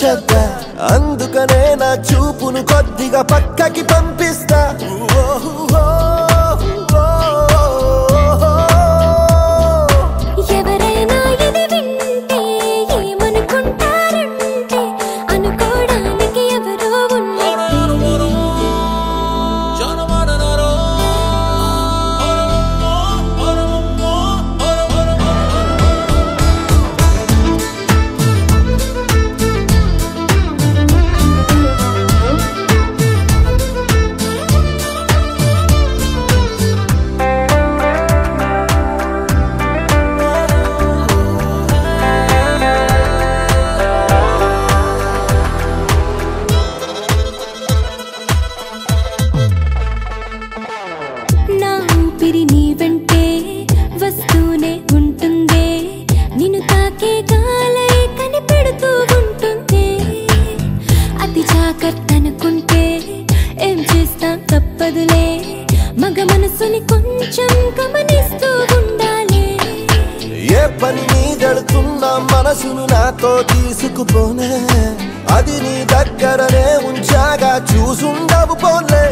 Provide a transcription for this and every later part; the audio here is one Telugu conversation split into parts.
వచ్చేద్దా అందుకనే నా చూపును కొద్దిగా పక్కకి పంపిస్తా పని మీదడుతున్న మనసును నాతో తీసుకుపోనే అది నీ దగ్గరనే ఉంచాగా చూసుండవు పోలే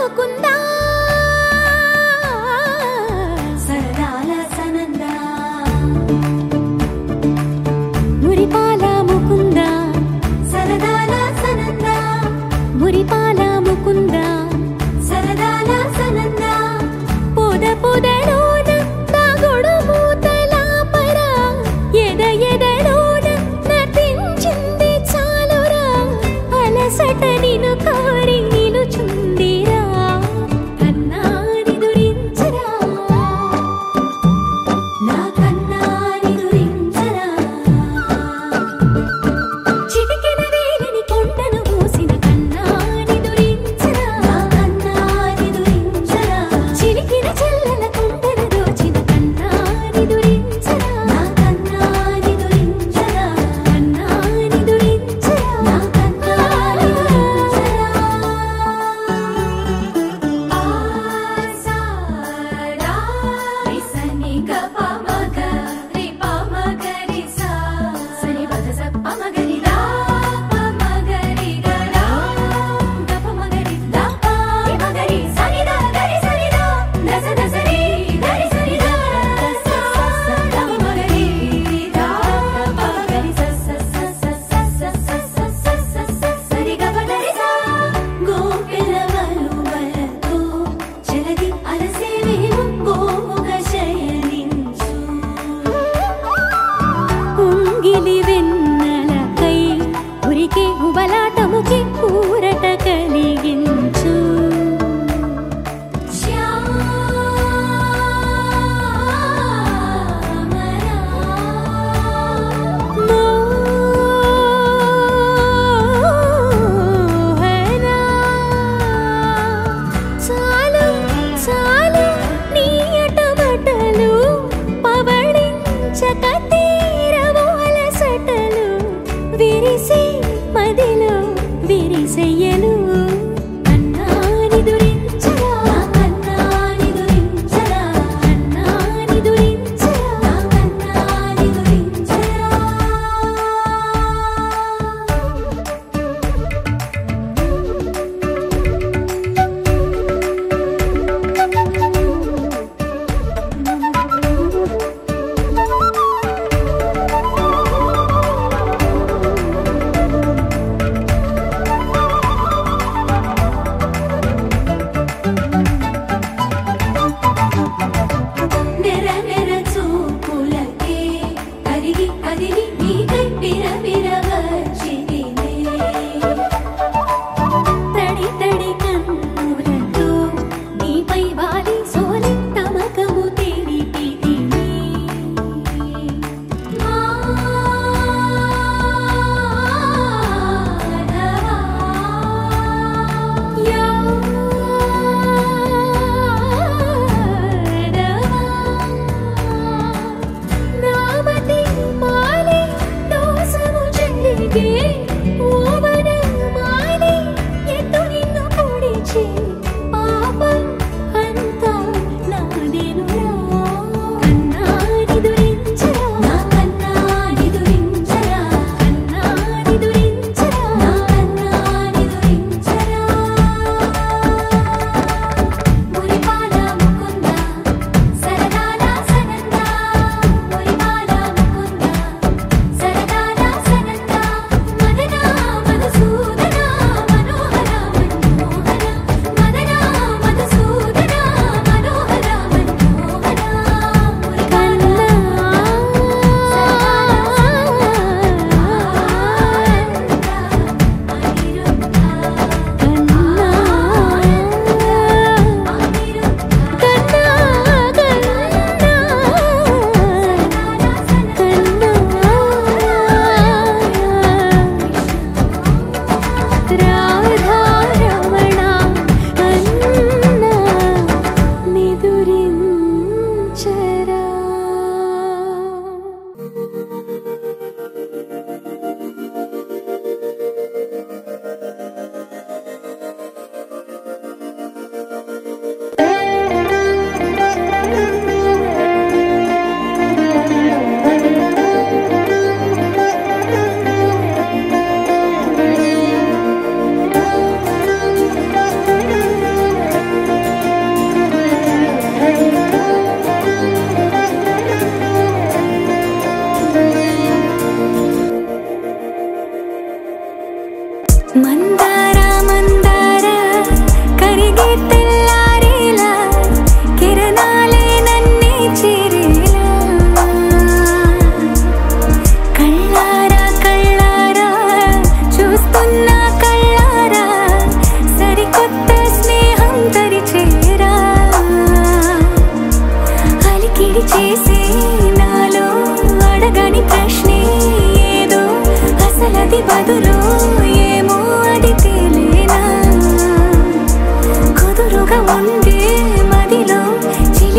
ముకుందా సరదాల సనందా మురిపాల ముకుందా సరదాల సనందా మురిపాల ముకుందా సరదాల సనందా పొద పొదలోన తాగుడు మూతల పరా ఎద ఎదలోన నటించింది చాలురా అలసట నిను కోరి నిలుచుందిరా కన్నాని దురించరా నా కన్నాని దురించరా చిటికెన వేలిని కొండను మూసిన కన్నాని దురించరా నా కన్నాని దురించరా చిలికిన చెల్లెల కొండను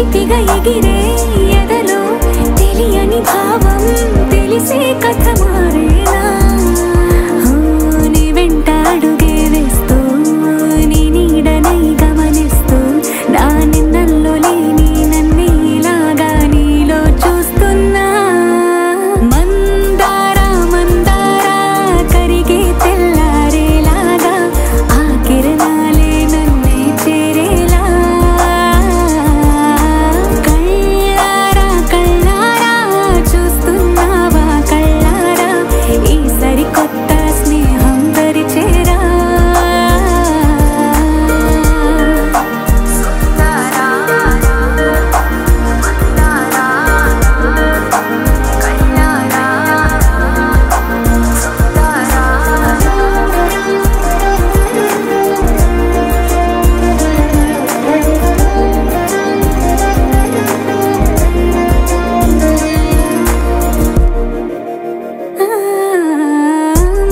చితిగా ఎగిరే ఎదలో తెలియని భావం తెలిసే కథ మారేలా నీ వెంట అడుగే వేస్తూ నీ నీడనై గమనిస్తూ నా నిన్నల్లో లేని నన్నే ఇలాగా నీలో చూస్తున్నా మందారా మందారా కరిగే తెల్లారేలాగా ఆ కిరణాలే నన్నే చేరేలా కళ్ళారా కళ్ళారా చూస్తున్నావా కళ్ళారా ఈ సరికొత్త స్నేహం పరిచేరా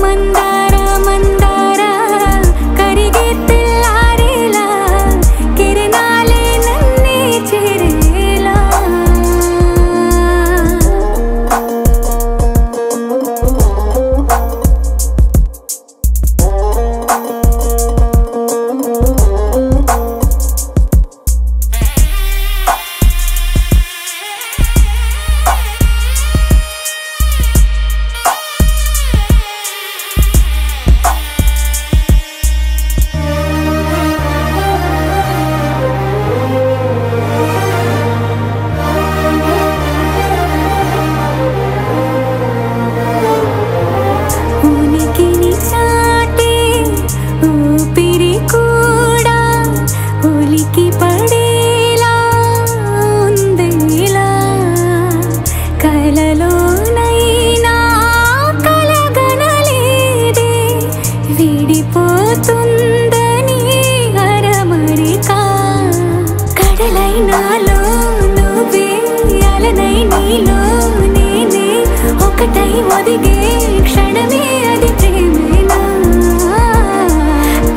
మందారా మందారా కరిగే తెల్లారేలా కిరణాలే నన్నే చేరేలా ఉనికిని చాటే ఊపిరి కూడా ఉలికి పడేలా ఉందేలా కలలోనైనా కలగనలేదే విడిపోతుందని అరమరిక కడలై నాలో నువ్వే అలనై నీలో నేనే ఒకటై ఒదిగే క్షణమే అది ప్రేమేనా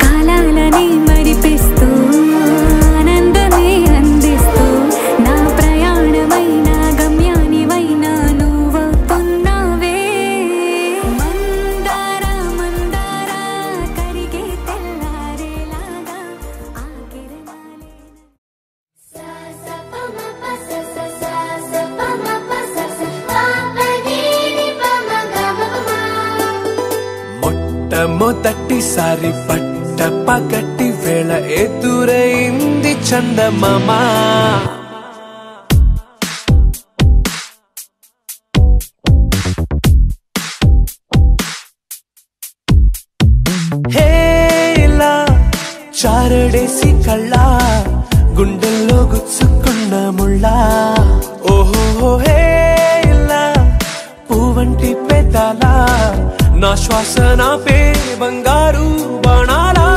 కాలాలని మరిపిస్తూ ఆనందమే అందిస్తూ నా ప్రయాణమైన గమ్యానివైనా నువ్వవుతున్నావే మందారా మందారా కరిగే తెల్లారేలాగా ఆ కిరణాలే మొట్టమొదటిసారి పట్ట పగటి వేళ ఎదురైంది చందమామ హేలా చారడేసి కళ్ళ గుండెల్లో గుచ్చుకున్న ముళ్ళ ఓహో హేలా పువ్వంటి పెదాల నా శ్వాస నాపే బంగారు బాణాలా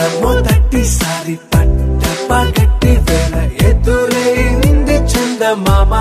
మొట్టమొదటిసారి పట్ట పగటి వేళ ఎదురైంది చందమామ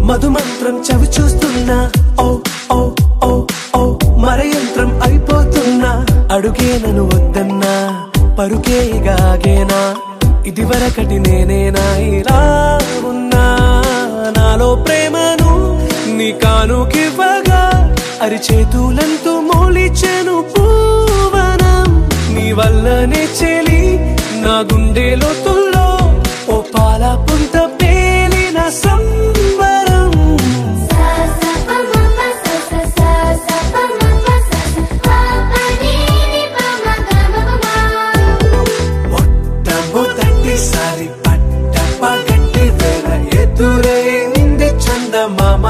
మధుమంత్రం చవి చూస్తున్నా ఓ ఓ ఓ ఓ మరయంత్రం అయిపోతున్నా అడుగే నన్ను వద్దన్నా పరుకేగాగేనా ఇది వరకటి నేనేనా ఇలా ఉన్నా నాలో ప్రేమను నీ కానుకివ్వగా అరిచేతులంతో మోలిచెను పూవనం నీ వల్లనే చెలి నా గుండె లోతుల్లో ఓ పాల పుంత పేలిన సంబరం మొట్టమొదటిసారి పట్ట పగటి వేళ ఎదురైంది చందమామ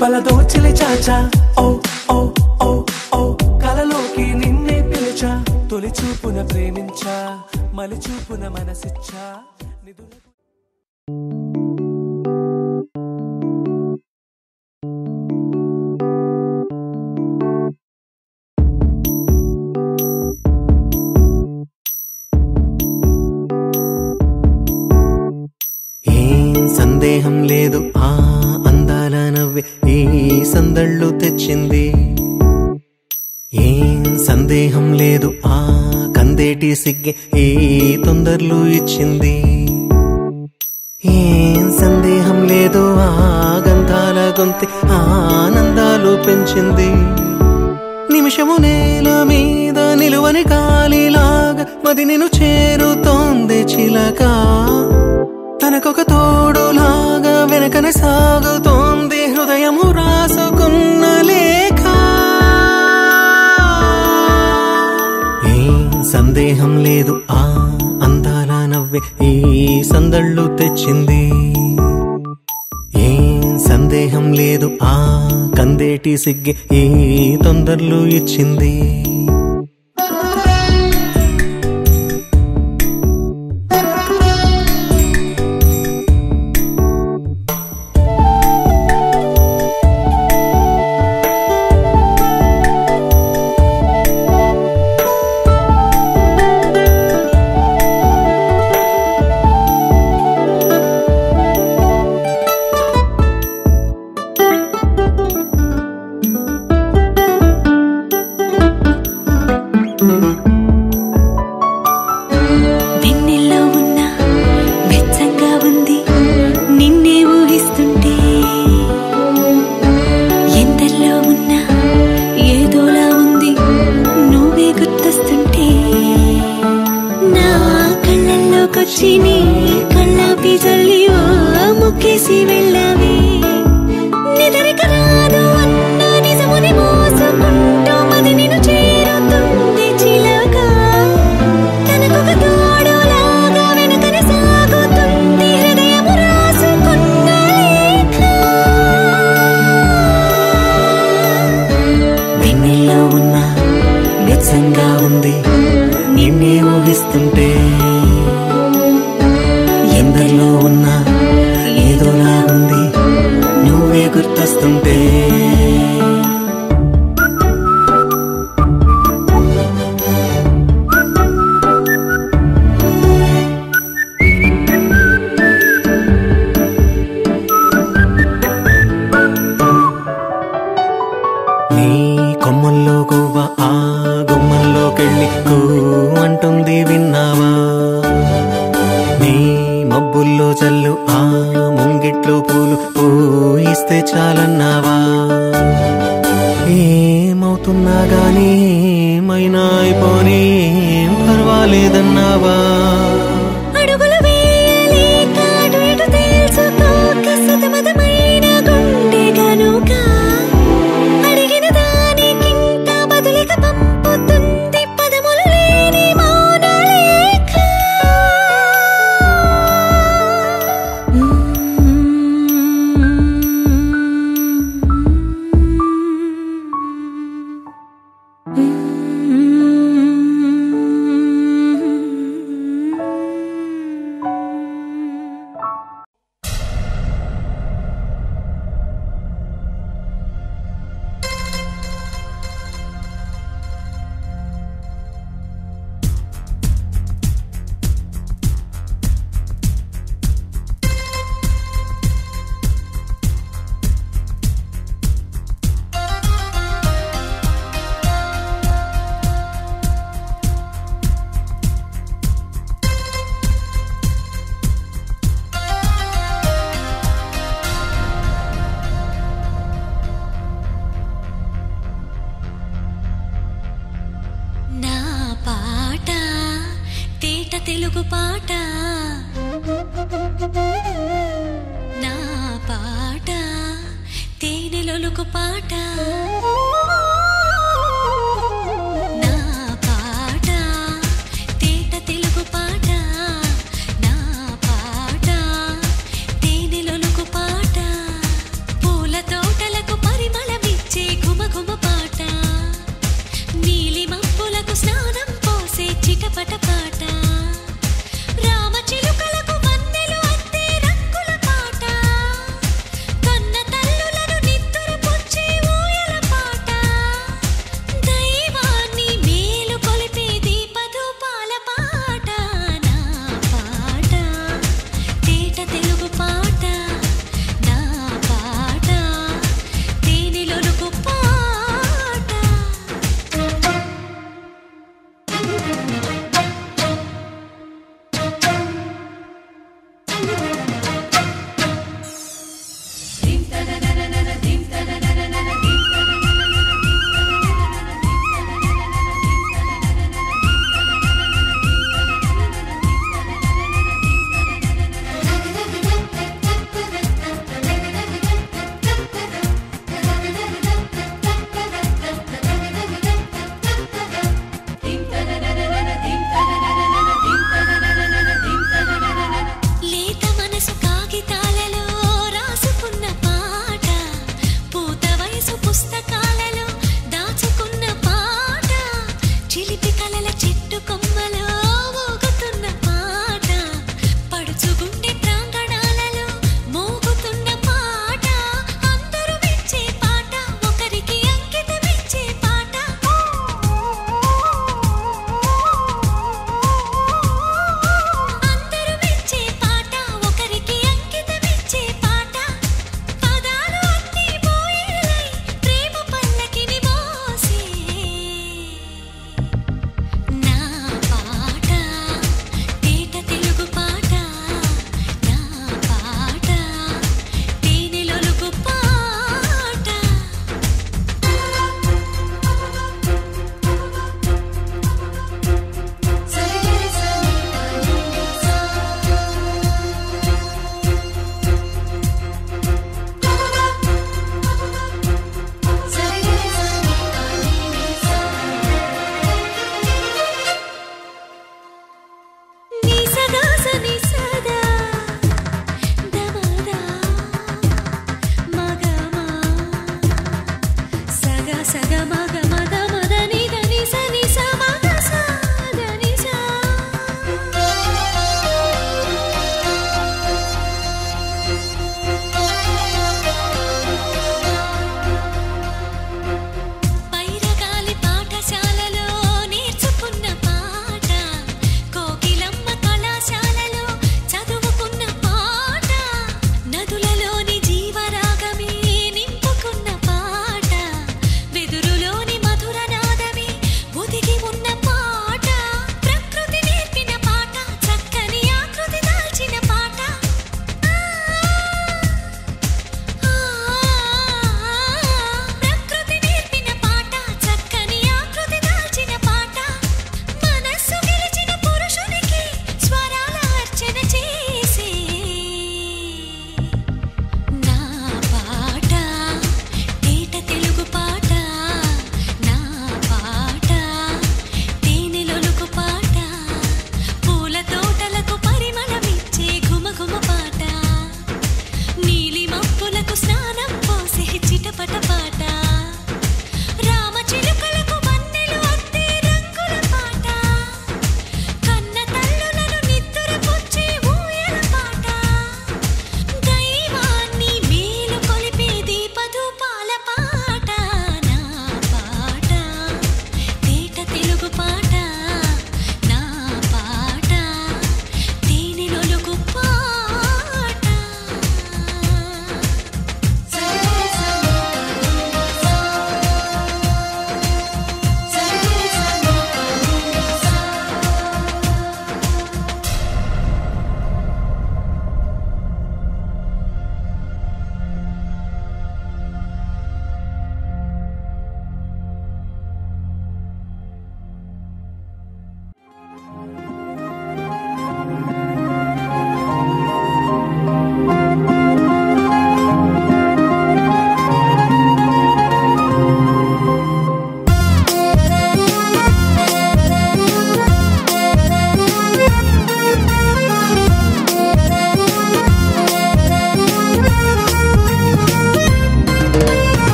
పలదోచలే చాచా ఓ ఓ ఓ ఓ కలలోకి నిన్నే పిలిచా తొలి చూపున ప్రేమించా మలి చూపున మనసిచ్చా సందేహం లేదు ఆ అందాల నవ్వే ఈ సందళ్ళు తెచ్చింది ఏం సందేహం లేదు ఆ కందేటి సిగ్గే ఈ తొందరలు ఇచ్చింది ఏం సందేహం లేదు ఆ గంధాల గొంతి ఆనందాలు పెంచింది నిమిషము నేల మీద నిలువని గాలిలాగా మది నిన్ను చేరుతోంది చిలక తనకొక తోడులాగా వెనకనే సాగుతోంది హృదయము రాసుకున్న లేఖ ఏం సందేహం లేదు ఆ అందాల నవ్వే ఈ సందళ్ళు తెచ్చింది ఏం సందేహం లేదు ఆ కందేటి సిగ్గే ఈ తొందరలు ఇచ్చింది వెన్నెల్లో ఉన్న వెచ్చంగా ఉంది నిన్నే ఊహిస్తుంటే ఎందల్లో ఉన్న ఏదోలా ఉంది నువ్వే గుర్తొస్తుంటే నా కళ్ళల్లోకొచ్చి నీ కళ్ళాపి జల్లి ఓ ముక్కేసి వెళ్ళావే నిదరిక రాదు అన్న నిజముని మోసుకుంటూ మది నిన్ను చేరుతుంది చిలక తనకొక తోడులాగా వెనకనే సాగుతుంది హృదయము రాసుకున్న లేఖ వెన్నెల్లో ఉన్న వెచ్చంగా ఉంది నిన్నే ఊహిస్తుంటే ఎందరిలో ఉన్న ఏదోలా ఉంది నువ్వే గుర్తొస్తుంటే నీ కొమ్మల్లో గువ్వ ఆ గుమ్మల్లోకెళ్ళి కూ అంటుంది విన్నావా నీ మబ్బుల్లో చల్లు ఆ ముంగిట్లో పూలు పూయిస్తే చాలన్నావా ఏమవుతున్నా గానీ ఏమైనా అయిపోనీ ఏం పర్వాలేదన్నావా అడుగులు వేయలేక అటు ఇటు తేల్చుకోక సతమతమైన గుండె గనుక అడిగిన దానికింత బదులిక పంపుతుంది పదములు లేని మౌన లేఖ నా పాట తేట తెలుగు పాట నా పాట తేనెలొలుకు పాట నా పాట తేట తెలుగు పాట నా పాట తేనెలొలుకు పాట పూల తోటలకు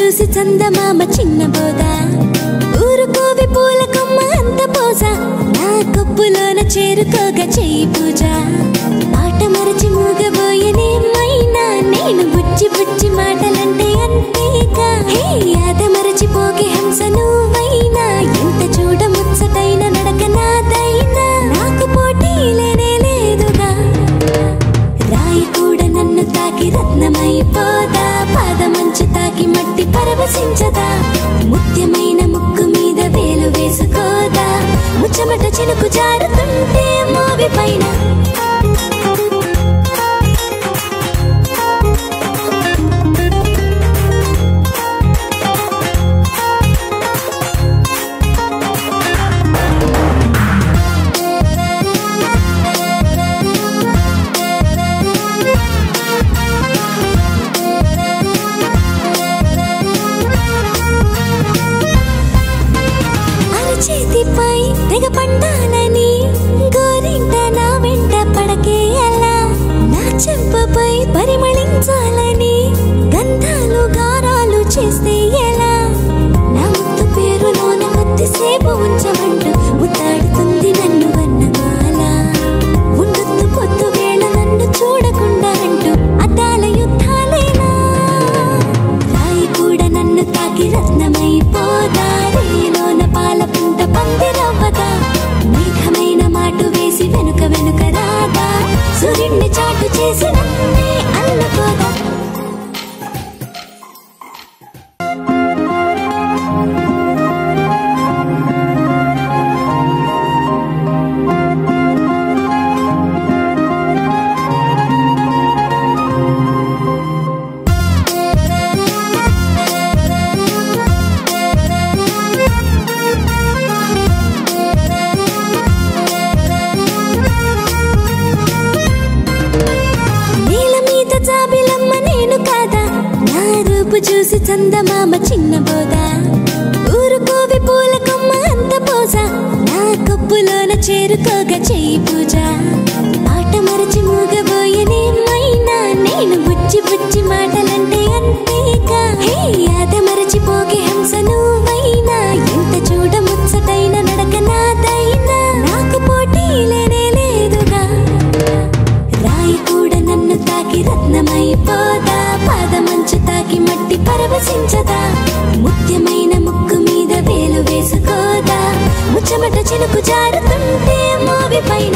చూసి చందమామ చిన్న బోదా ఊరుకోవి పూల కొమ్మ అంత పోసా నా కప్పులోన చేరుకోగా చెయ్యి పూజ మాట మరచి మూగబోయేనేమైనా నేను బుచ్చి బుచ్చి మాటలంటే అంతేగా హే యాద మరచిపోగే హంస నువ్వైనా ఎంత చూడ ముచ్చటైన నడక నాదైనా నాకు పోటీ లేనే లేదుగా రాయి కూడా నన్ను తాకి రత్నమైపోదా పాదమంచు తాకి మట్టి పరవశించదా ముత్యమైన ముక్కు మీద వేలు వేసుకోదా ముచ్చమట చినుకు జారుతుంటే మోవి పైన చేతిపై తెగ పండాలని గోరింట నా వెంట పడకే అలా నా చెంపపై పరిమళించాలని గంధాలు గారాలు చేస్తే ఎలా నా ముత్తు పేరులోన కొద్దిసేపు ఉంచమంటూ ముద్దాడుతుంది నన్ను వన్నమాల ఉండొద్దు పొద్దు వేళ నన్ను చూడకుండా అంటూ అద్దాల యుద్ధాలేనా రాయి కూడా నన్ను తాకి రత్నమైపోదా రేలోన పాల పుంట పందిరవ్వదా మేఘమైన మాటు వేసి వెనుక వెనుక రాదా సూర్యుడిని చాటు చేసి నన్నే అల్లుకోదా చూసి చందమామ చిన్న బోదా ఊరుకోవి పూల కొమ్మ అంత పోసా నా కప్పులోన చేరుకోగా చెయ్యి పూజ మాట మరచి మూగబోయేనేమైనా నేను బుచ్చి బుచ్చి మాటలంటే అంతేగా హే యాద మరచిపోగే హంస నువ్వైనా ఎంత చూడ ముచ్చటైన నడక నాదైనా నాకు పోటీ లేనే లేదుగా రాయి కూడా నన్ను తాకి రత్నమైపోదా పాదమంచు తాకి మట్టి పరవశించదా ముత్యమైన ముక్కు మీద వేలు వేసుకోదా ముచ్చమట చినుకు జారుతుంటే మోవి పైన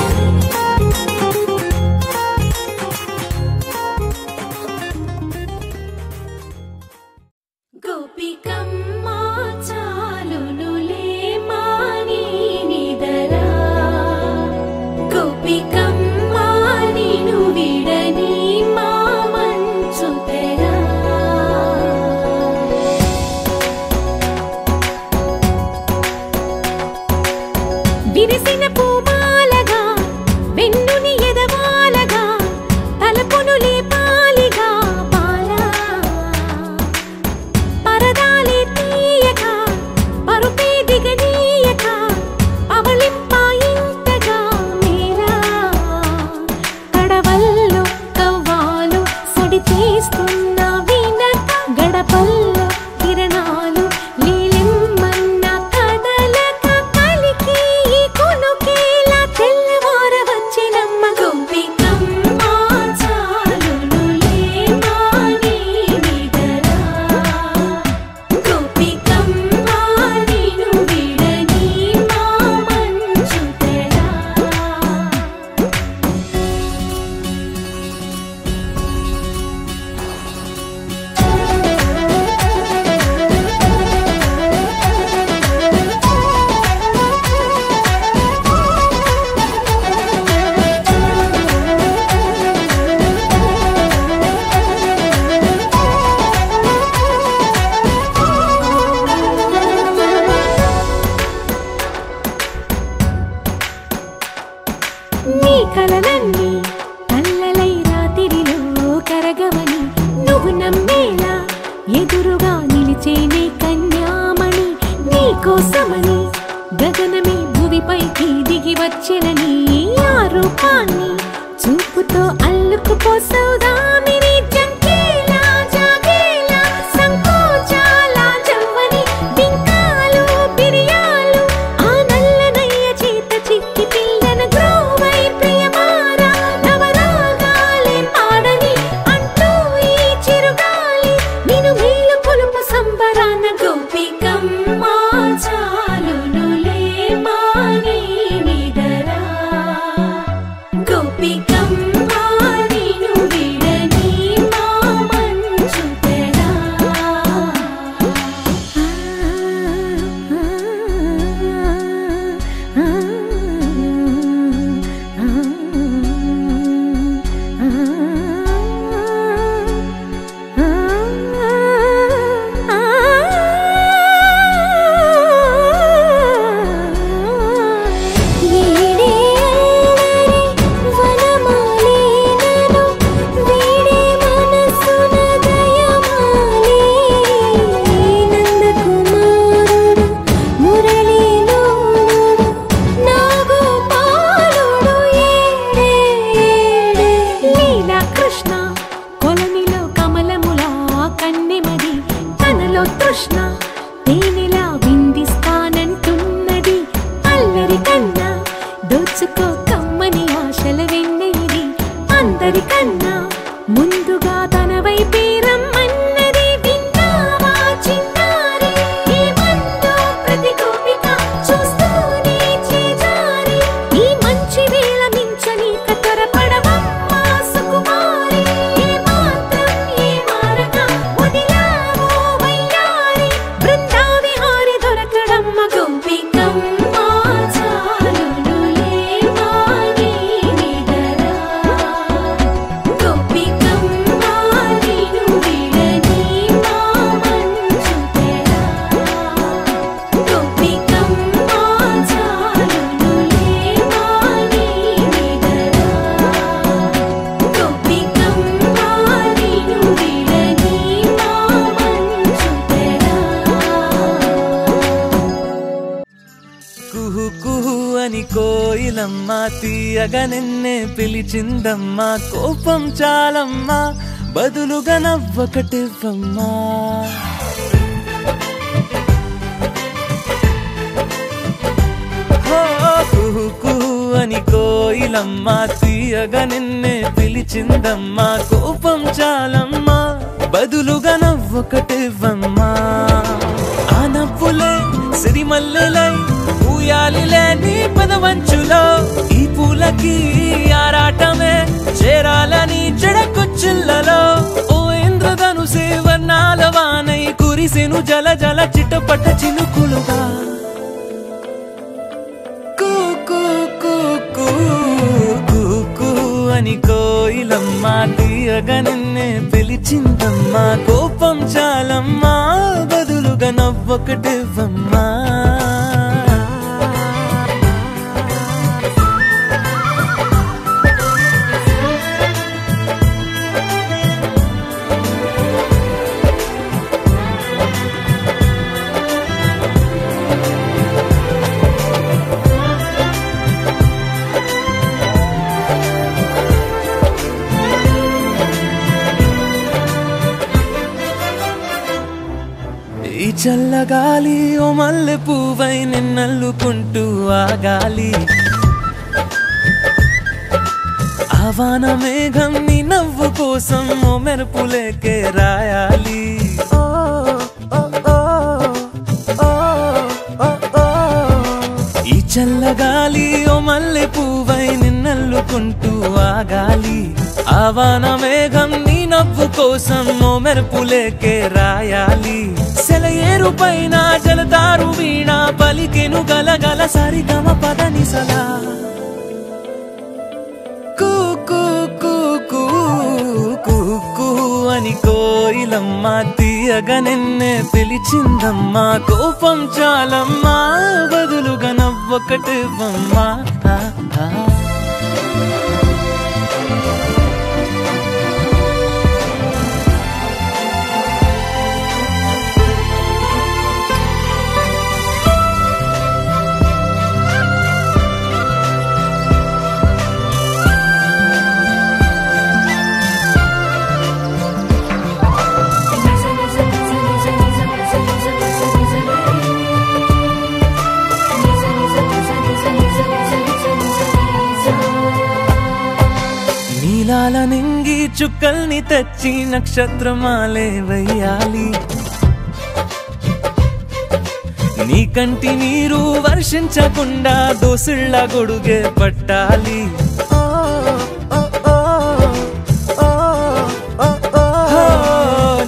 గోపికమ్మా చాలునులే మాని నిదరా గోపికమ్మా నిను విడని మా మంచు తెరా విరిసిన పూమాలగా వెన్నుని ఎదవాలగా తలపును లేపాలిగా బాలా పరదాలే తీయక పరుపే దిగనీయక అవలింపాయింతగా మేరా కడవల్లో కవ్వాలు సడి తీస్తున్న వినత గడపల్లో కిరణాలు లీలిమ్మన్న కదలక కలికి ఈ కొనుకేలా తెల్లవార వచ్చినమ్మ గోపికమ్మా చాలునులే మాని నిదరా గోపికమ్మా నిను విడని మా మంచు తెరా నీ కలలన్నీ కల్లలై రాత్రిలో కరగవని నువ్వు నమ్మేలా ఎదురుగా నిలిచేనే కన్యామణి నీ కోసమని గగనమే భువిపైకి దిగి వచ్చినని ఆ రూపాన్ని చూపుతో అల్లుకుపోసౌదామిని జంకేలా జాగేలా సంకోచాల ఎవరికన్నా ముందుగా తన వైపే రమ్మన్నది విన్నావా చిన్నారి ఈ మందో ప్రతి గోపిక చూస్తూనే చేజారి ఈ మంచి వేళ మించని కతరపడవమ్మా సుకుమారి ఏ మాత్రం ఏ మారక వదిలావో వయ్యారి బృందావిహారి దొరకడమ్మ గోపికమ్మ చాలునులే మాని నిదరా గోపికమ్మ నిను విడని మా మంచు తెరా గోపికమ్మ చాలునులే మాని నిదరా గోపికమ్మ నిను విడని మా మంచు తెరా కుహు కుహు అని కోయిలమ్మ తీయగా నిన్నే పిలిచిందమ్మా కోపం చాలమ్మా బదులుగా నవ్వొకటివ్వమ్మా కుహు కుహు అని కోయిలమ్మ తీయగా నిన్నే పిలిచిందమ్మా కోపం చాలమ్మా బదులుగా నవ్వొకటివ్వమ్మా ఆ నవ్వులే సిరిమల్లెలై ఊయాలిలే నీ పదవంచులో ఈ పూలకి ఆరాటమే చేరాలని చెడకొచ్చిల్లలో ఓ ఇంద్రధనుసే వర్ణాల వానై కురిసెను జల జల చిటపట చినుకులుగా కూ కూ కూ కూ కూ కూ అని కోయిలమ్మ తీయగా నిన్నే పిలిచిందమ్మా కోపం చాలమ్మా బదులుగా నవ్వొకటివ్వమ్మా ఈ చల్లగాలి ఓ మల్లె పువ్వై నిన్నల్లుకుంటూ ఆగాలి ఆవాన మేఘం నీ నవ్వు కోసం ఓ మెరుపులేకే రాయాలి ఈ చల్లగాలి ఓ మల్లె పువ్వై నిన్నల్లుకుంటూ ఆగాలి ఆవాన మేఘం నీ నవ్వు కోసం ఓ మెరుపులేకే రాయాలి సెలయేరు పైన జలతారు వీణ పలికెను గలగల సరిగమ పదనిసలా కూ కూ కూ కూ కూ కూ అని కోయిలమ్మ తీయగా నిన్నే పిలిచిందమ్మా కోపం చాలమ్మా బదులుగా నవ్వొకటివ్వమ్మా నీలాల నింగి చుక్కల్ని తెచ్చి నక్షత్రమాలే వెయ్యాలి నీ కంటి నీరు వర్షించకుండా దోసిళ్ళ గొడుగే పట్టాలి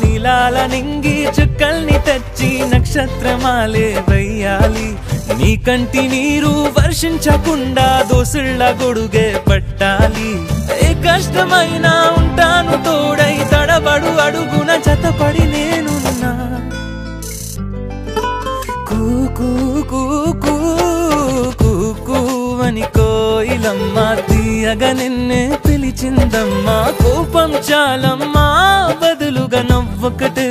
నీలాల నింగి చుక్కల్ని తెచ్చి నక్షత్రమాలే వెయ్యాలి నీ కంటి నీరు వర్షించకుండా దోసిళ్ళ గొడుగే పట్టాలి ఏ కష్టమైనా ఉంటాను తోడై తడబడు అడుగున జతపడి నేనున్నా కూ కూ కూ కూ కూ కూ అని కోయిలమ్మ తీయగా నిన్నే పిలిచిందమ్మా కోపం చాలమ్మా బదులుగా నవ్వొకటే